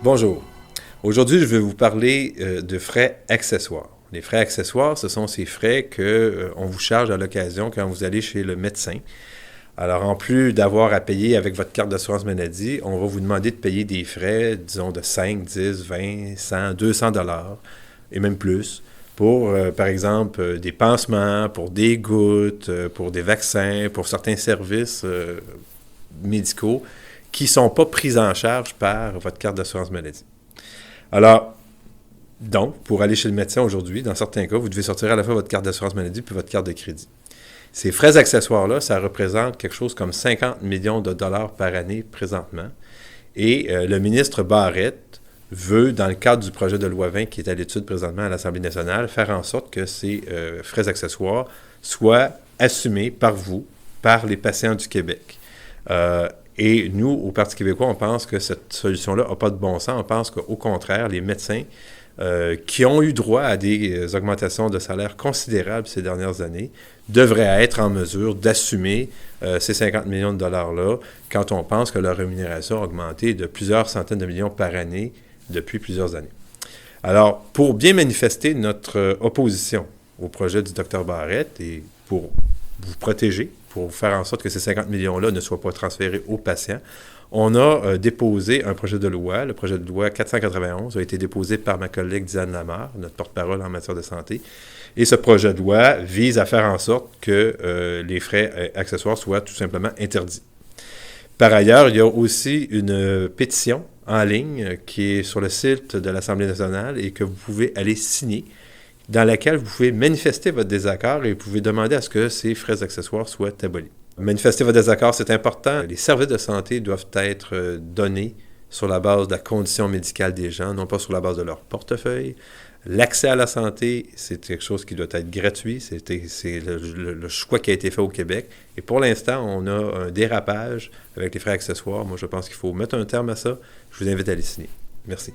Bonjour. Aujourd'hui, je vais vous parler de frais accessoires. Les frais accessoires, ce sont ces frais qu'on vous charge à l'occasion quand vous allez chez le médecin. Alors, en plus d'avoir à payer avec votre carte d'assurance maladie, on va vous demander de payer des frais, disons, de 5, 10, 20, 100, 200 dollars et même plus pour, par exemple, des pansements, pour des gouttes, pour des vaccins, pour certains services médicaux qui ne sont pas pris en charge par votre carte d'assurance maladie. Alors, donc, pour aller chez le médecin aujourd'hui, dans certains cas, vous devez sortir à la fois votre carte d'assurance maladie puis votre carte de crédit. Ces frais accessoires-là, ça représente quelque chose comme 50 millions de dollars par année présentement. Et le ministre Barrett veut, dans le cadre du projet de loi 20 qui est à l'étude présentement à l'Assemblée nationale, faire en sorte que ces frais accessoires soient assumés par vous, par les patients du Québec. Et nous, au Parti québécois, on pense que cette solution-là n'a pas de bon sens. On pense qu'au contraire, les médecins qui ont eu droit à des augmentations de salaire considérables ces dernières années devraient être en mesure d'assumer ces 50 millions de dollars-là quand on pense que leur rémunération a augmenté de plusieurs centaines de millions par année depuis plusieurs années. Alors, pour bien manifester notre opposition au projet du Dr Barrett et pour vous protéger, pour faire en sorte que ces 50 millions-là ne soient pas transférés aux patients, on a déposé un projet de loi. Le projet de loi 491 a été déposé par ma collègue Diane Lamar, notre porte-parole en matière de santé. Et ce projet de loi vise à faire en sorte que les frais accessoires soient tout simplement interdits. Par ailleurs, il y a aussi une pétition en ligne qui est sur le site de l'Assemblée nationale et que vous pouvez aller signer, dans laquelle vous pouvez manifester votre désaccord et vous pouvez demander à ce que ces frais accessoires soient abolis. Manifester votre désaccord, c'est important. Les services de santé doivent être donnés sur la base de la condition médicale des gens, non pas sur la base de leur portefeuille. L'accès à la santé, c'est quelque chose qui doit être gratuit. C'est le choix qui a été fait au Québec. Et pour l'instant, on a un dérapage avec les frais accessoires. Moi, je pense qu'il faut mettre un terme à ça. Je vous invite à les signer. Merci.